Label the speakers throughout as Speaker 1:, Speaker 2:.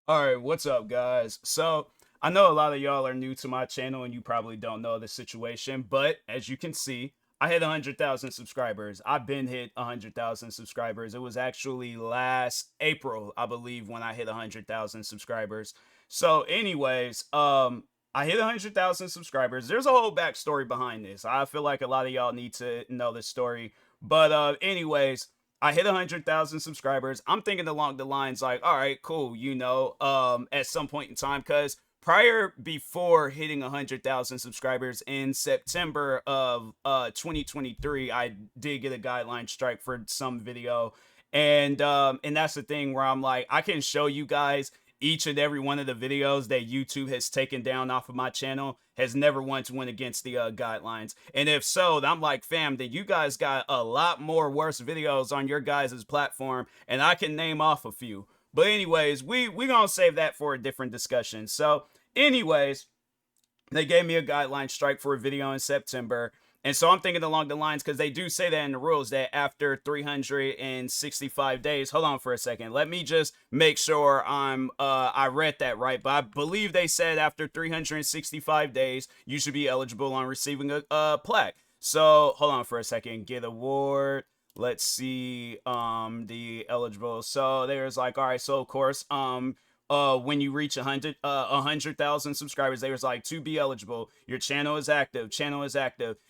Speaker 1: All right, what's up, guys? So, I know a lot of y'all are new to my channel and you probably don't know the situation, but as you can see, I hit 100,000 subscribers. I've been hit 100,000 subscribers. It was actually last April, I believe, when I hit 100,000 subscribers. So, anyways, I hit 100,000 subscribers. There's a whole backstory behind this. I feel like a lot of y'all need to know this story. But, anyways, I hit 100,000 subscribers. I'm thinking along the lines like, all right, cool, at some point in time, because before hitting 100,000 subscribers in September of 2023, I did get a guideline strike for some video, and that's the thing where I'm like, I can show you guys each and every one of the videos that YouTube has taken down off of my channel has never once went against the guidelines. And if so, I'm like, fam, then you guys got a lot more worse videos on your guys' platform, and I can name off a few. But anyways, we gonna save that for a different discussion. So, anyways, they gave me a guideline strike for a video in September. And so I'm thinking along the lines, because they do say that in the rules that after 365 days, hold on for a second. Let me just make sure I read that right. But I believe they said after 365 days, you should be eligible on receiving a plaque. So hold on for a second. Get award. Let's see the eligible. So there's like, all right, so of course, when you reach 100,000 subscribers, they was like, to be eligible, your channel is active,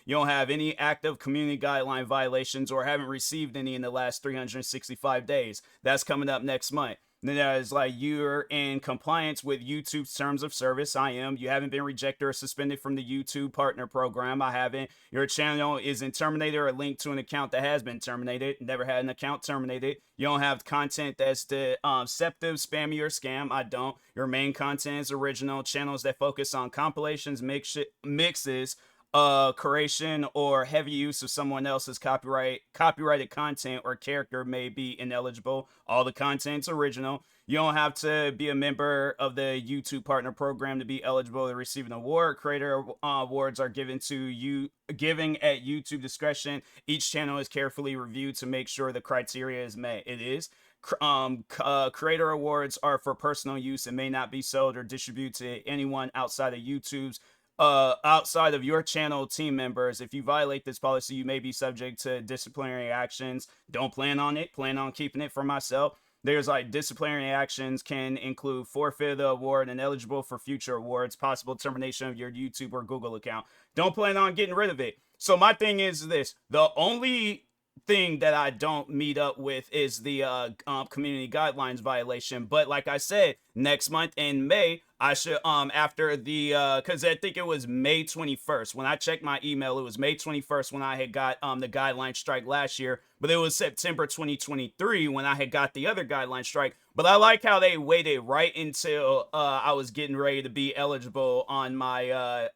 Speaker 1: you don't have any active community guideline violations or haven't received any in the last 365 days. That's coming up next month. Then there's like, you're in compliance with YouTube's terms of service. I am. You haven't been rejected or suspended from the YouTube partner program. I haven't. Your channel isn't terminated or linked to an account that has been terminated. Never had an account terminated. You don't have content that's deceptive, spammy, or scam. I don't. Your main content is original. Channels that focus on compilations, mixes, creation, or heavy use of someone else's copyrighted content or character may be ineligible. All the content's original. You don't have to be a member of the YouTube partner program to be eligible to receive an award. Creator awards are given at YouTube discretion. Each channel is carefully reviewed to make sure the criteria is met. It is. Creator awards are for personal use and may not be sold or distributed to anyone outside of YouTube's outside of your channel team members. If you violate this policy, you may be subject to disciplinary actions. Don't plan on it. Plan on keeping it for myself. There's like disciplinary actions can include forfeit of the award and eligible for future awards, possible termination of your YouTube or Google account. Don't plan on getting rid of it. So my thing is this: the only thing that I don't meet up with is the community guidelines violation. But like I said, next month in May, I should after the because I think it was May 21st when I checked my email. It was May 21st when I had got the guideline strike last year, but it was September 2023 when I had got the other guideline strike. But I like how they waited right until I was getting ready to be eligible on my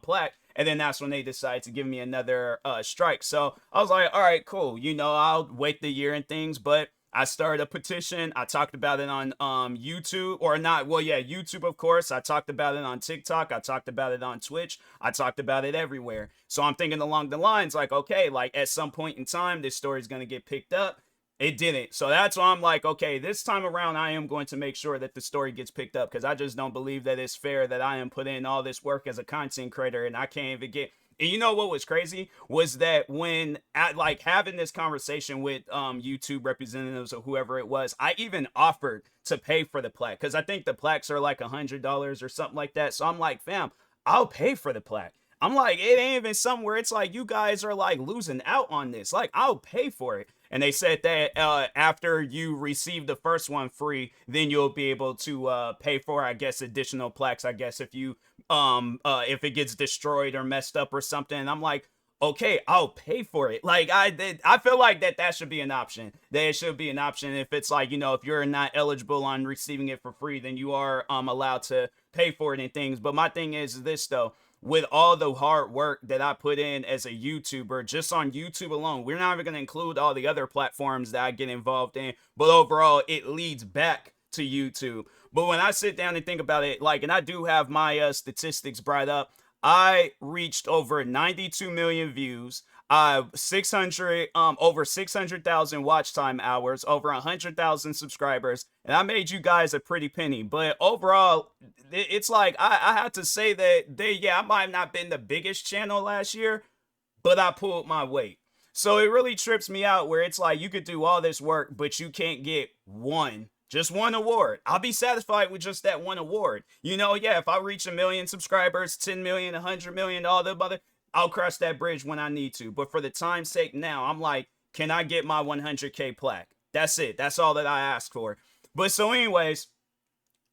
Speaker 1: plaque, and then that's when they decided to give me another strike. So I was like, all right, cool. I'll wait the year and things, but I started a petition. I talked about it on YouTube, or not. Well, yeah, YouTube, of course. I talked about it on TikTok. I talked about it on Twitch. I talked about it everywhere. So I'm thinking along the lines like, okay, like at some point in time, this story is going to get picked up. It didn't. So that's why I'm like, okay, this time around, I am going to make sure that the story gets picked up, because I just don't believe that it's fair that I am putting in all this work as a content creator and I can't even get. And you know what was crazy was that when at like having this conversation with YouTube representatives or whoever it was, I even offered to pay for the plaque, because I think the plaques are like $100 or something like that. So I'm like, fam, I'll pay for the plaque. I'm like, it ain't even somewhere it's like you guys are like losing out on this. Like, I'll pay for it. And they said that after you receive the first one free, then you'll be able to pay for, I guess, additional plaques. I guess if it gets destroyed or messed up or something. And I'm like, okay, I'll pay for it. Like I feel like that should be an option. That it should be an option. If it's like, if you're not eligible on receiving it for free, then you are allowed to pay for it and things. But my thing is this though. With all the hard work that I put in as a YouTuber, just on YouTube alone, we're not even going to include all the other platforms that I get involved in, but overall, it leads back to YouTube. But when I sit down and think about it, like, and I do have my statistics brought up, I reached over 92 million views. over 600,000 watch time hours, over 100,000 subscribers, and I made you guys a pretty penny. But overall, it's like I have to say that I might have not been the biggest channel last year, but I pulled my weight. So it really trips me out where it's like you could do all this work, but you can't get just one award. I'll be satisfied with just that one award. You know, yeah, if I reach 1 million subscribers, 10 million, 100 million, all the other, I'll cross that bridge when I need to. But for the time's sake now, I'm like, can I get my 100K plaque? That's it. That's all that I ask for. But so anyways,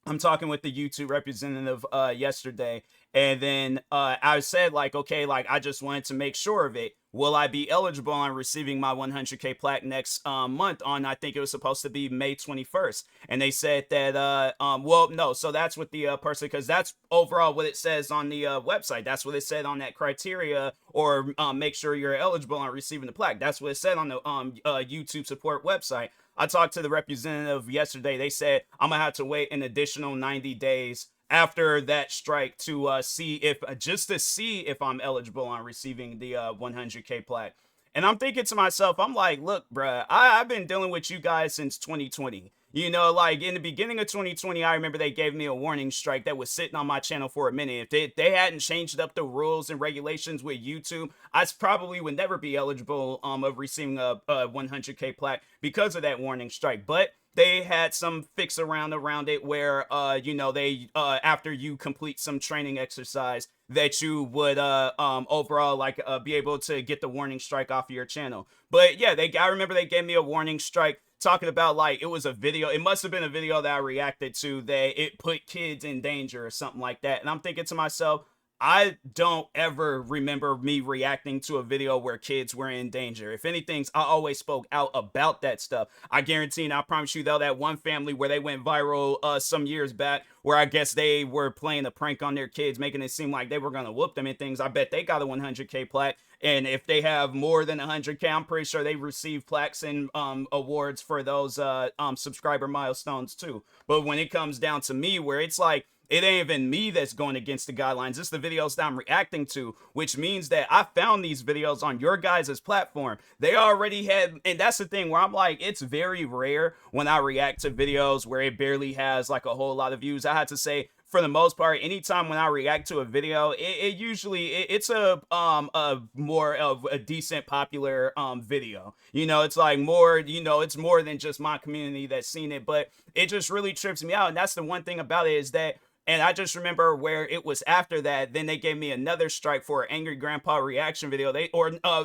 Speaker 1: I'm talking with the YouTube representative yesterday, and then I said, like, okay, like, I just wanted to make sure of it. Will I be eligible on receiving my 100K plaque next month on, I think it was supposed to be May 21st. And they said that, well, no, so that's what the person, because that's overall what it says on the website. That's what it said on that criteria, or make sure you're eligible on receiving the plaque. That's what it said on the YouTube support website. I talked to the representative yesterday. They said I'm gonna have to wait an additional 90 days after that strike to see if I'm eligible on receiving the 100K plaque. And I'm thinking to myself, I'm like, look, bruh, I've been dealing with you guys since 2020. You know, like in the beginning of 2020, I remember they gave me a warning strike that was sitting on my channel for a minute. If they hadn't changed up the rules and regulations with YouTube, I probably would never be eligible of receiving a 100K plaque because of that warning strike. But they had some fix around it where you know, they after you complete some training exercise that you would overall like be able to get the warning strike off of your channel. But yeah, I remember they gave me a warning strike talking about, like, it was a video, it must have been a video that I reacted to that it put kids in danger or something like that. And I'm thinking to myself, I don't ever remember me reacting to a video where kids were in danger. If anything, I always spoke out about that stuff. I guarantee and I promise you, though, that one family where they went viral some years back, where I guess they were playing a prank on their kids, making it seem like they were going to whoop them and things. I bet they got a 100K plaque. And if they have more than 100K, I'm pretty sure they receive plaques and awards for those subscriber milestones too. But when it comes down to me, where it's like, it ain't even me that's going against the guidelines. It's the videos that I'm reacting to, which means that I found these videos on your guys' platform. They already had, and that's the thing where I'm like, it's very rare when I react to videos where it barely has like a whole lot of views. I had to say, for the most part, anytime when I react to a video, it's a more of a decent popular video. You know, it's like more, you know, it's more than just my community that's seen it, but it just really trips me out. And that's the one thing about it, is that, and I just remember where it was after that, then they gave me another strike for an Angry Grandpa reaction video.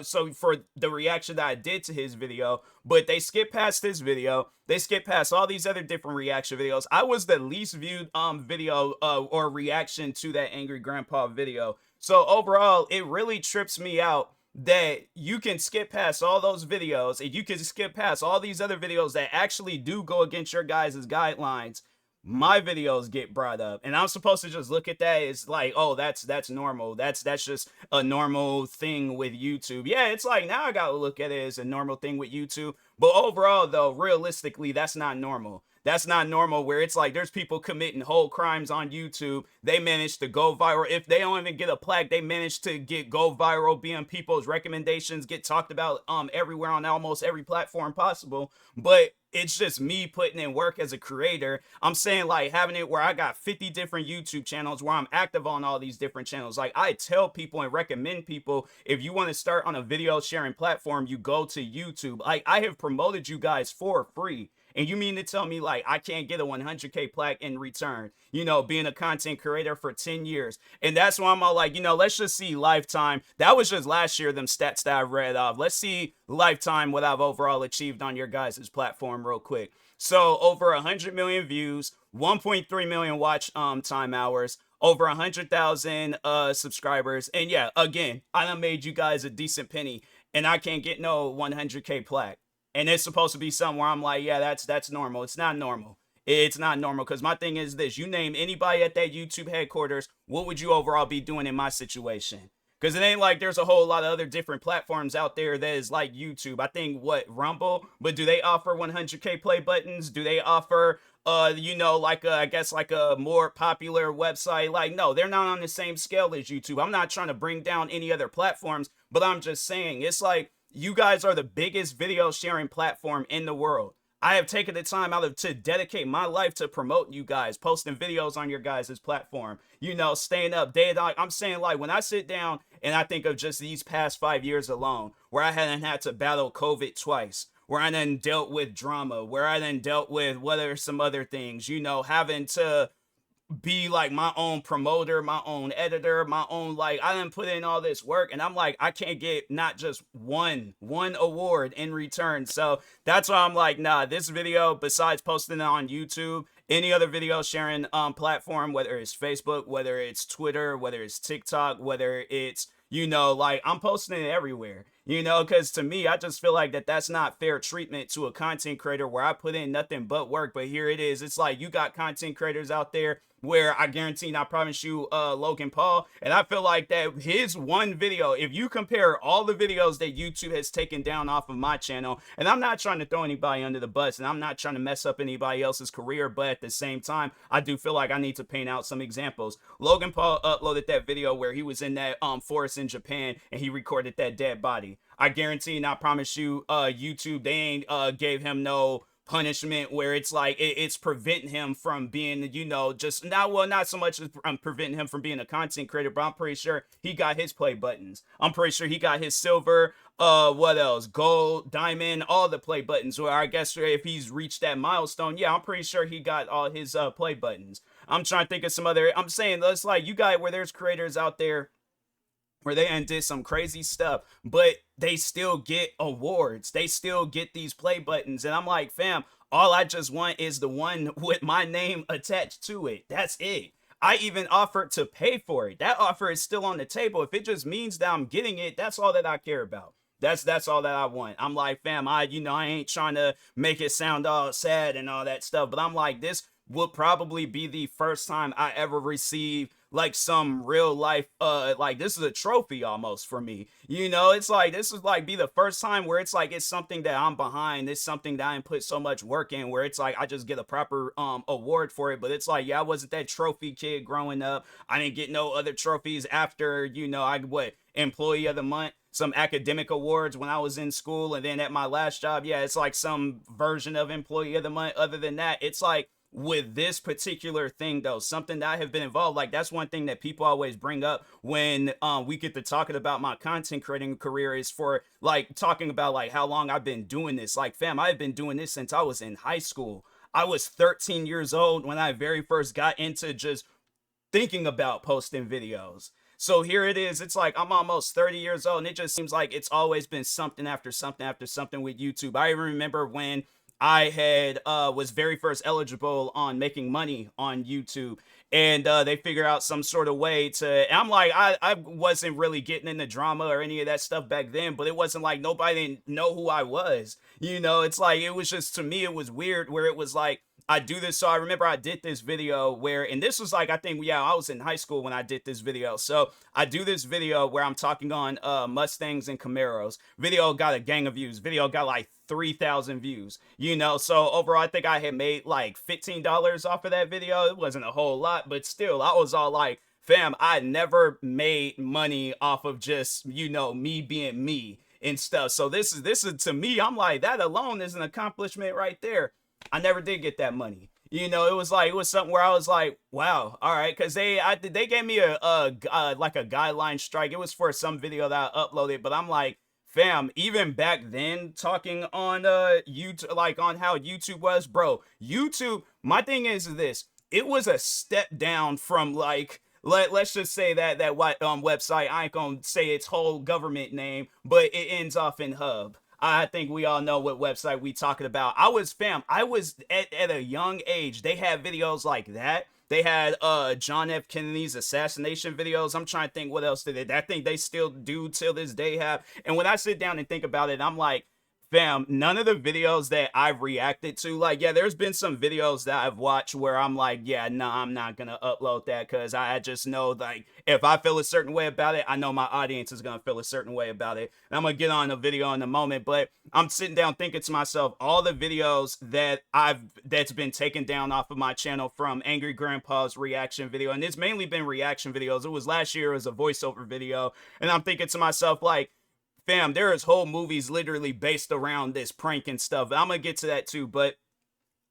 Speaker 1: So for the reaction that I did to his video, but they skipped past this video. They skipped past all these other different reaction videos. I was the least viewed video or reaction to that Angry Grandpa video. So overall, it really trips me out that you can skip past all those videos, and you can skip past all these other videos that actually do go against your guys' guidelines. My videos get brought up, and I'm supposed to just look at that as like, oh, that's normal. That's just a normal thing with YouTube. Yeah, it's like, now I gotta look at it as a normal thing with YouTube. But overall, though, realistically, that's not normal. That's not normal, where it's like there's people committing whole crimes on YouTube. They manage to go viral. If they don't even get a plaque, they manage to go viral, be on people's recommendations, get talked about everywhere on almost every platform possible. But it's just me putting in work as a creator. I'm saying, like, having it where I got 50 different YouTube channels where I'm active on all these different channels. Like, I tell people and recommend people, if you want to start on a video sharing platform, you go to YouTube. Like, I have promoted you guys for free. And you mean to tell me, like, I can't get a 100K plaque in return, you know, being a content creator for 10 years. And that's why I'm all like, you know, let's just see lifetime. That was just last year, them stats that I read off. Let's see lifetime what I've overall achieved on your guys' platform real quick. So over 100 million views, 1.3 million watch time hours, over 100,000 subscribers. And yeah, again, I done made you guys a decent penny, and I can't get no 100K plaque. And it's supposed to be something where I'm like, yeah, that's normal. It's not normal. It's not normal, because my thing is this. You name anybody at that YouTube headquarters, what would you overall be doing in my situation? Because it ain't like there's a whole lot of other different platforms out there that is like YouTube. I think, Rumble? But do they offer 100K play buttons? Do they offer, you know, like I guess like a more popular website? Like, no, they're not on the same scale as YouTube. I'm not trying to bring down any other platforms, But I'm just saying, it's like you guys are the biggest video sharing platform in the world. I have taken the time out of to dedicate my life to promote you guys, posting videos on your guys' platform, you know, staying up day and night. I'm saying, like, when I sit down and I think of just these past 5 years alone, where I hadn't had to battle COVID twice, where I then dealt with drama, where I then dealt with whether some other things, you know, having to be like my own promoter, my own editor, my own, like, I didn't put in all this work, and I'm like, I can't get not just one award in return. So that's why I'm like, nah, this video, besides posting it on YouTube, any other video sharing platform, whether it's Facebook, whether it's Twitter, whether it's TikTok, whether it's, you know, like, I'm posting it everywhere, you know, because to me, I just feel like that's not fair treatment to a content creator where I put in nothing but work. But here it is. It's like you got content creators out there where I guarantee, and I promise you, Logan Paul, and I feel like that his one video, if you compare all the videos that YouTube has taken down off of my channel, and I'm not trying to throw anybody under the bus, and I'm not trying to mess up anybody else's career, but at the same time, I do feel like I need to paint out some examples. Logan Paul uploaded that video where he was in that forest in Japan, and he recorded that dead body. I guarantee, and I promise you, YouTube, they ain't gave him no punishment where it's like it's preventing him from being, you know, just not so much as preventing him from being a content creator, but I'm pretty sure he got his play buttons. I'm pretty sure he got his silver, what else, gold, diamond, all the play buttons. Or I guess if he's reached that milestone, yeah, I'm pretty sure he got all his play buttons. I'm trying to think of some other, I'm saying, it's like you got where there's creators out there where they did some crazy stuff, but they still get awards. They still get these play buttons. And I'm like, fam, all I just want is the one with my name attached to it. That's it. I even offered to pay for it. That offer is still on the table. If it just means that I'm getting it, that's all that I care about. That's all that I want. I'm like, fam, I ain't trying to make it sound all sad and all that stuff, but I'm like, this will probably be the first time I ever receive like some real life, like this is a trophy almost for me. You know, it's like this is like be the first time where it's like it's something that I'm behind. It's something that I didn't put so much work in, where it's like I just get a proper award for it. But it's like, yeah, I wasn't that trophy kid growing up. I didn't get no other trophies after, you know, employee of the month, some academic awards when I was in school, and then at my last job, yeah, it's like some version of employee of the month. Other than that, it's like with this particular thing though, something that I have been involved, like that's one thing that people always bring up when we get to talking about my content creating career, is for like talking about like how long I've been doing this. Like, fam, I've been doing this since I was in high school. I was 13 years old when I very first got into just thinking about posting videos. So here it is. It's like I'm almost 30 years old, and it just seems like it's always been something after something after something with YouTube. I even remember when I had was very first eligible on making money on YouTube, and they figure out some sort of way to, and I'm like, I wasn't really getting into drama or any of that stuff back then, but it wasn't like nobody didn't know who I was. You know, it's like it was just, to me it was weird where it was like I do this. So I remember I did this video where, and this was like, I think, yeah, I was in high school when I did this video. So I do this video where I'm talking on Mustangs and Camaros. Video got a gang of views. Video got like 3,000 views, you know. So overall, I think I had made like $15 off of that video. It wasn't a whole lot, but still, I was all like, fam, I never made money off of just, you know, me being me and stuff. So this is to me, I'm like, that alone is an accomplishment right there. I never did get that money. You know, it was something where I was like, wow, all right, because they gave me a like a guideline strike. It was for some video that I uploaded, but I'm like, fam, even back then, talking on YouTube, like on how YouTube was, bro. YouTube, my thing is this: it was a step down from like, let's just say that website. I ain't gonna say its whole government name, but it ends off in Hub. I think we all know what website we talking about. I was at a young age. They had videos like that. They had John F. Kennedy's assassination videos. I'm trying to think what else did they. I think they still do till this day have. And when I sit down and think about it, I'm like, fam, none of the videos that I've reacted to, like, yeah, there's been some videos that I've watched where I'm like, yeah, no, I'm not gonna upload that, because I just know, like, if I feel a certain way about it, I know my audience is gonna feel a certain way about it. And I'm gonna get on a video in a moment, but I'm sitting down thinking to myself, all the videos that's been taken down off of my channel, from Angry Grandpa's reaction video, and it's mainly been reaction videos. It was last year, it was a voiceover video, and I'm thinking to myself, like, fam, there is whole movies literally based around this prank and stuff. I'm gonna get to that too, but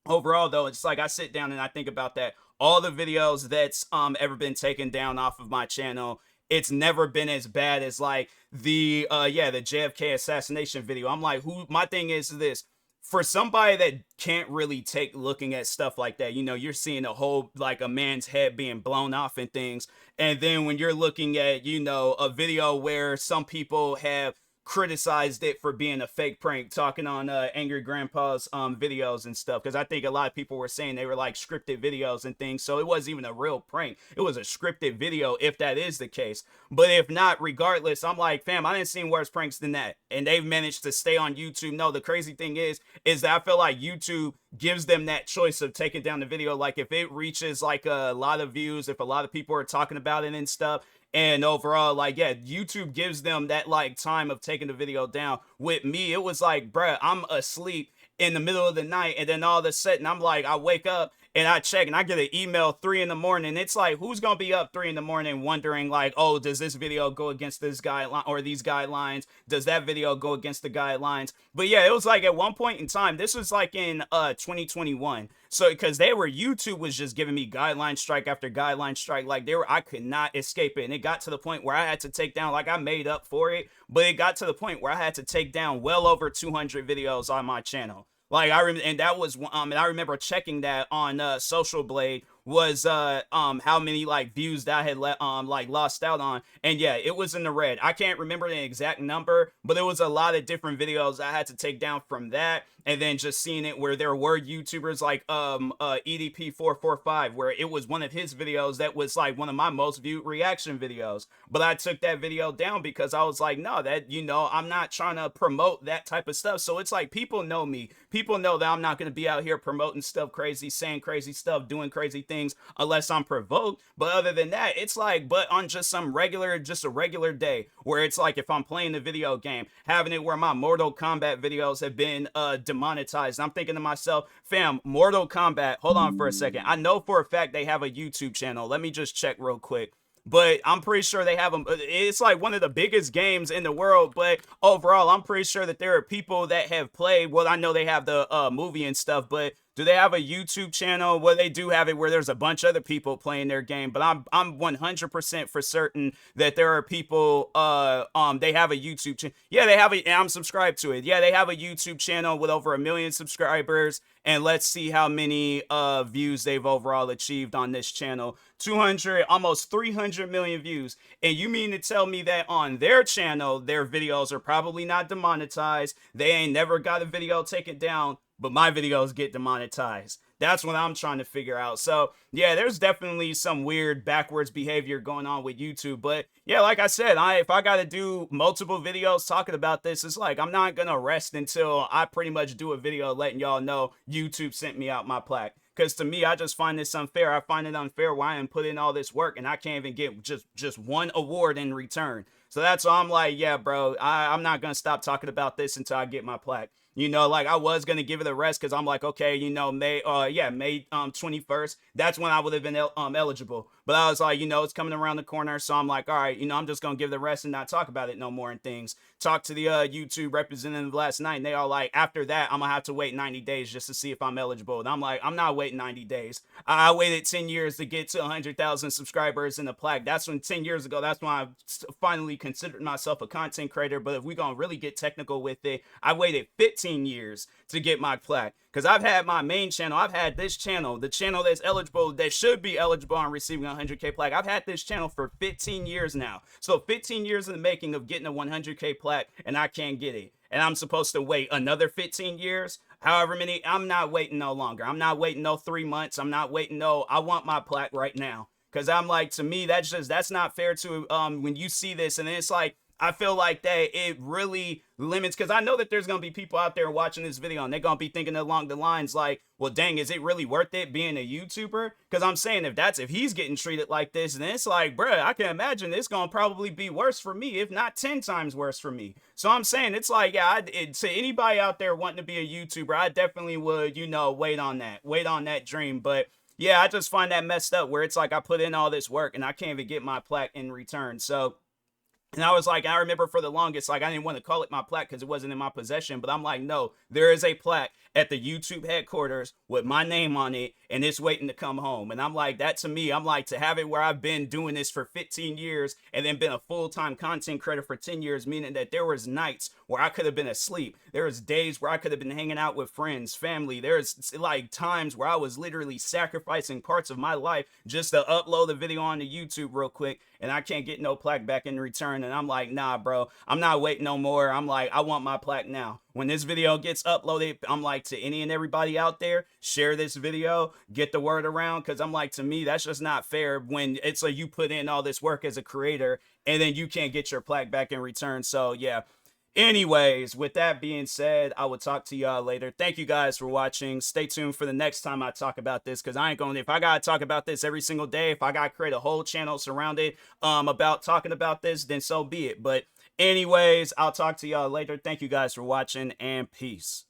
Speaker 1: overall though, it's like I sit down and I think about that. All the videos that's ever been taken down off of my channel, it's never been as bad as like the the JFK assassination video. I'm like, who, my thing is this, for somebody that can't really take looking at stuff like that, you know, you're seeing a whole, like a man's head being blown off and things. And then when you're looking at, you know, a video where some people have criticized it for being a fake prank, talking on Angry Grandpa's videos and stuff, because I think a lot of people were saying they were like scripted videos and things, so it wasn't even a real prank, it was a scripted video, if that is the case. But if not, regardless, I'm like, fam, I didn't see worse pranks than that, and they've managed to stay on YouTube. No, the crazy thing is that I feel like YouTube gives them that choice of taking down the video. Like if it reaches like a lot of views, if a lot of people are talking about it and stuff, and overall, like, yeah, YouTube gives them that like time of taking the video down. With me, it was like, bruh, I'm asleep in the middle of the night, and then all of a sudden I'm like, I wake up and I check and I get an email 3 in the morning. It's like, who's gonna be up 3 in the morning wondering like, oh, does this video go against this guideline or these guidelines? Does that video go against the guidelines? But yeah, it was like at one point in time, this was like in 2021. So because YouTube was just giving me guideline strike after guideline strike, like I could not escape it. And it got to the point where I had to take down, like I made up for it, but it got to the point where I had to take down well over 200 videos on my channel. Like and that was and I remember checking that on Social Blade was how many like views that I had like lost out on, and yeah, it was in the red. I can't remember the exact number, but there was a lot of different videos I had to take down from that. And then just seeing it where there were YouTubers like EDP445, where it was one of his videos that was like one of my most viewed reaction videos, but I took that video down because I was like, no, that, you know, I'm not trying to promote that type of stuff. So it's like, people know me, people know that I'm not going to be out here promoting stuff crazy, saying crazy stuff, doing crazy things unless I'm provoked. But other than that, it's like, but on just a regular day where it's like, if I'm playing the video game, having it where my Mortal Kombat videos have been demonetized, I'm thinking to myself, fam, Mortal Kombat, hold on for a second, I know for a fact they have a YouTube channel, let me just check real quick, but I'm pretty sure they have them. It's like one of the biggest games in the world, but overall, I'm pretty sure that there are people that have played, well, I know they have the movie and stuff, but do they have a YouTube channel? Well, they do have it where there's a bunch of other people playing their game, but I'm 100% for certain that there are people, they have a YouTube channel. Yeah, they have I'm subscribed to it. Yeah, they have a YouTube channel with over 1 million subscribers, and let's see how many views they've overall achieved on this channel. 200, almost 300 million views. And you mean to tell me that on their channel, their videos are probably not demonetized, they ain't never got a video taken down, but my videos get demonetized? That's what I'm trying to figure out. So yeah, there's definitely some weird backwards behavior going on with YouTube. But yeah, like I said, if I got to do multiple videos talking about this, it's like, I'm not going to rest until I pretty much do a video letting y'all know YouTube sent me out my plaque. Because to me, I just find this unfair. I find it unfair why I'm putting all this work and I can't even get just one award in return. So that's why I'm like, yeah, bro, I'm not going to stop talking about this until I get my plaque. You know, like I was going to give it a rest because I'm like, okay, you know, May 21st, that's when I would have been eligible. But I was like, you know, it's coming around the corner. So I'm like, all right, you know, I'm just going to give it a rest and not talk about it no more and things. Talk to the YouTube representative last night, and they all like, after that, I'm going to have to wait 90 days just to see if I'm eligible. And I'm like, I'm not waiting 90 days. I waited 10 years to get to 100,000 subscribers in the plaque. That's when 10 years ago, that's when I finally considered myself a content creator. But if we're going to really get technical with it, I waited 15 years to get my plaque. Because I've had my main channel, I've had this channel, the channel that's eligible, that should be eligible on receiving a 100K plaque. I've had this channel for 15 years now. So 15 years in the making of getting a 100K plaque, and I can't get it. And I'm supposed to wait another 15 years? However many, I'm not waiting no longer. I'm not waiting no 3 months. I'm not waiting no, I want my plaque right now. Because I'm like, to me, that's not fair to, when you see this, and then it's like, I feel like that it really limits, because I know that there's going to be people out there watching this video and they're going to be thinking along the lines like, well, dang, is it really worth it being a YouTuber? Because I'm saying if he's getting treated like this, then it's like, bruh, I can imagine it's going to probably be worse for me, if not 10 times worse for me. So I'm saying it's like, yeah, to anybody out there wanting to be a YouTuber, I definitely would, you know, wait on that dream. But yeah, I just find that messed up where it's like I put in all this work and I can't even get my plaque in return. So And I was like, I remember for the longest, like, I didn't want to call it my plaque because it wasn't in my possession. But I'm like, no, there is a plaque at the YouTube headquarters with my name on it, and it's waiting to come home. And I'm like, that to me, I'm like, to have it where I've been doing this for 15 years and then been a full-time content creator for 10 years, meaning that there was nights where I could have been asleep. There was days where I could have been hanging out with friends, family. There's like times where I was literally sacrificing parts of my life just to upload a video onto YouTube real quick, and I can't get no plaque back in return. And I'm like, nah, bro, I'm not waiting no more. I'm like, I want my plaque now. When this video gets uploaded, I'm like, to any and everybody out there, share this video, get the word around, because I'm like, to me, that's just not fair when it's like you put in all this work as a creator and then you can't get your plaque back in return. So yeah. Anyways, with that being said, I will talk to y'all later. Thank you guys for watching. Stay tuned for the next time I talk about this, because I ain't going to, if I got to talk about this every single day, if I got to create a whole channel surrounded about talking about this, then so be it. But anyways, I'll talk to y'all later. Thank you guys for watching, and peace.